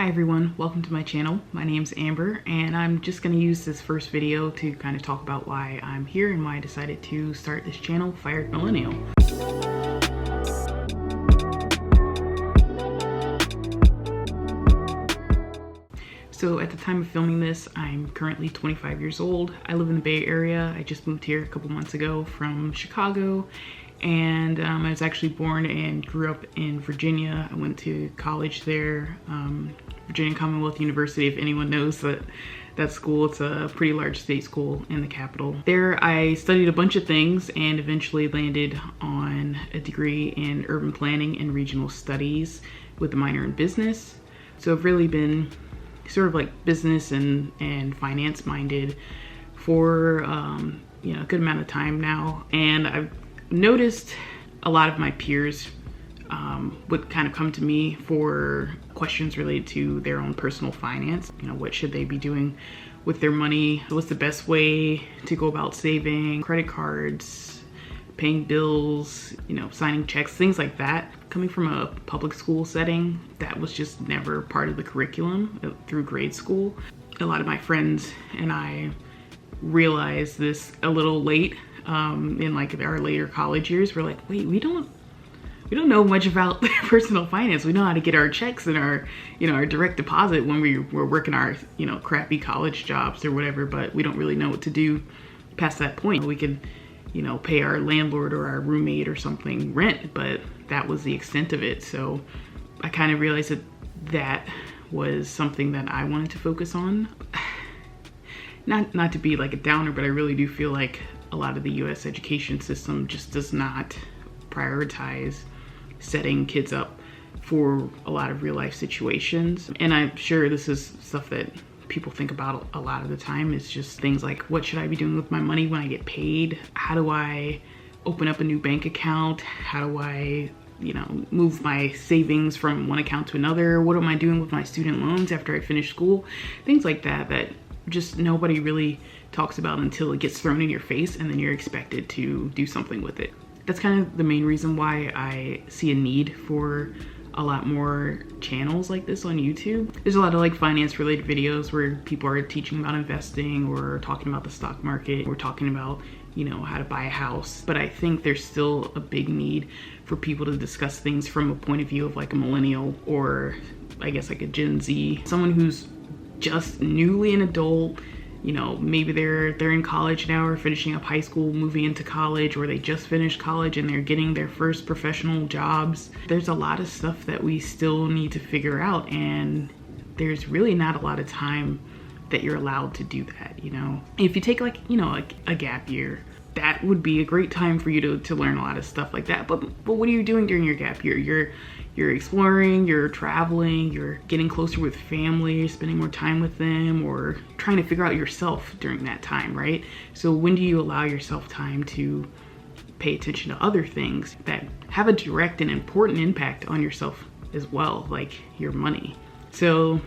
Hi everyone, welcome to my channel. My name's Amber and I'm just going to use this first video to kind of talk about why I'm here and why I decided to start this channel, Fired Millennial. So at the time of filming this, I'm currently 25 years old. I live in the Bay Area. I just moved here a couple months ago from Chicago. And I was actually born and grew up in Virginia. I went to college there, Virginia Commonwealth University, if anyone knows that school. It's a pretty large state school in the capital. There I studied a bunch of things and eventually landed on a degree in urban planning and regional studies with a minor in business. So I've really been sort of like business and finance minded for a good amount of time now. And I've noticed a lot of my peers would kind of come to me for questions related to their own personal finance. What should they be doing with their money? What's the best way to go about saving? Credit cards, paying bills, signing checks, things like that. Coming from a public school setting, that was just never part of the curriculum through grade school. A lot of my friends and I realized this a little late in like our later college years. We're like, wait, we don't know much about personal finance. We know how to get our checks and our direct deposit when we're working our crappy college jobs or whatever, but we don't really know what to do past that point. We can pay our landlord or our roommate or something rent, but that was the extent of it. So I kind of realized that was something that I wanted to focus on. Not to be like a downer, but I really do feel like a lot of the US education system just does not prioritize setting kids up for a lot of real life situations. And I'm sure this is stuff that people think about a lot of the time. It's just things like, what should I be doing with my money when I get paid? How do I open up a new bank account? How do I move my savings from one account to another? What am I doing with my student loans after I finish school? Things like that just nobody really talks about until it gets thrown in your face and then you're expected to do something with it. That's kind of the main reason why I see a need for a lot more channels like this on YouTube. There's a lot of like finance related videos where people are teaching about investing or talking about the stock market or talking about how to buy a house. But I think there's still a big need for people to discuss things from a point of view of like a millennial, or I guess like a Gen Z, someone who's just newly an adult. Maybe they're in college now or finishing up high school, moving into college, or they just finished college and they're getting their first professional jobs. There's a lot of stuff that we still need to figure out, and there's really not a lot of time that you're allowed to do that. If you take like a gap year, that would be a great time for you to learn a lot of stuff like that. But what are you doing during your gap year? You're exploring, you're traveling, you're getting closer with family, you're spending more time with them, or trying to figure out yourself during that time, right? So when do you allow yourself time to pay attention to other things that have a direct and important impact on yourself as well, like your money? So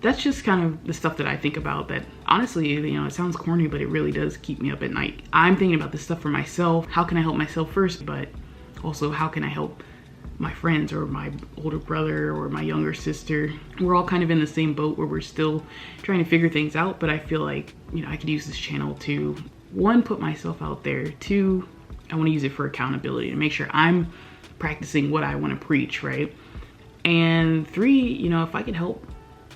that's just kind of the stuff that I think about that honestly, it sounds corny, but it really does keep me up at night. I'm thinking about this stuff for myself. How can I help myself first? But also, how can I help my friends or my older brother or my younger sister? We're all kind of in the same boat where we're still trying to figure things out, but I feel like, I could use this channel to, one, put myself out there. Two, I want to use it for accountability to make sure I'm practicing what I want to preach, right? And three, if I could help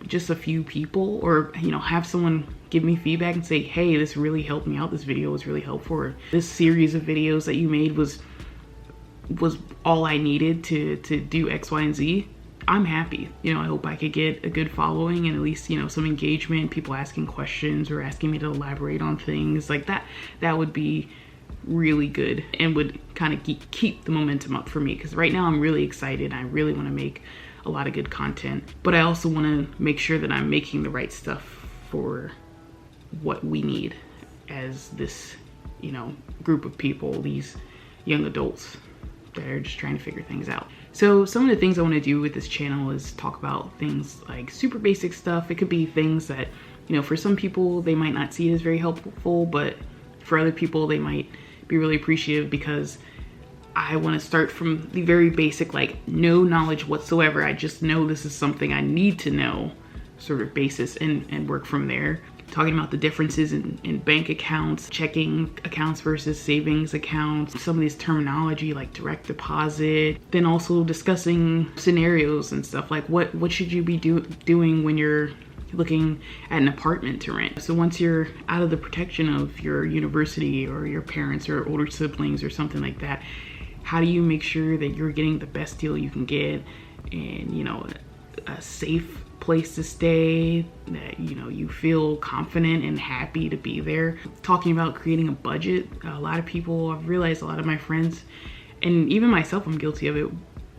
just a few people, or have someone give me feedback and say, hey, this really helped me out, this video was really helpful, or this series of videos that you made was all I needed to do X, Y, and Z, I'm happy. I hope I could get a good following and at least some engagement, people asking questions or asking me to elaborate on things like that. That would be really good and would kind of keep the momentum up for me, because right now I'm really excited. I really want to make a lot of good content, but I also want to make sure that I'm making the right stuff for what we need as this group of people, these young adults that are just trying to figure things out. So some of the things I want to do with this channel is talk about things like super basic stuff. It could be things that for some people they might not see it as very helpful, but for other people they might be really appreciative, because I want to start from the very basic, like no knowledge whatsoever. I just know this is something I need to know sort of basis and work from there. Talking about the differences in bank accounts, checking accounts versus savings accounts, some of these terminology like direct deposit, then also discussing scenarios and stuff like what should you be doing when you're looking at an apartment to rent. So once you're out of the protection of your university or your parents or older siblings or something like that, how do you make sure that you're getting the best deal you can get, and you know, a safe place to stay, that you know you feel confident and happy to be there. Talking about creating a budget, a lot of people, I've realized, a lot of my friends and even myself, I'm guilty of it,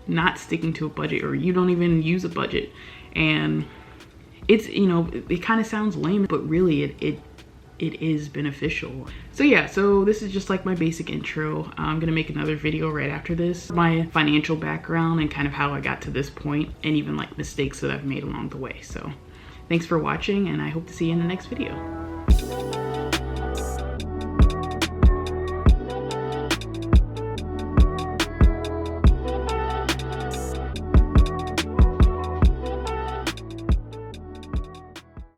not sticking to a budget, or you don't even use a budget. And it's, you know, it kind of sounds lame, but really it is beneficial. So yeah, so this is just like my basic intro. I'm gonna make another video right after this, my financial background and kind of how I got to this point, and even like mistakes that I've made along the way. So thanks for watching, and I hope to see you in the next video.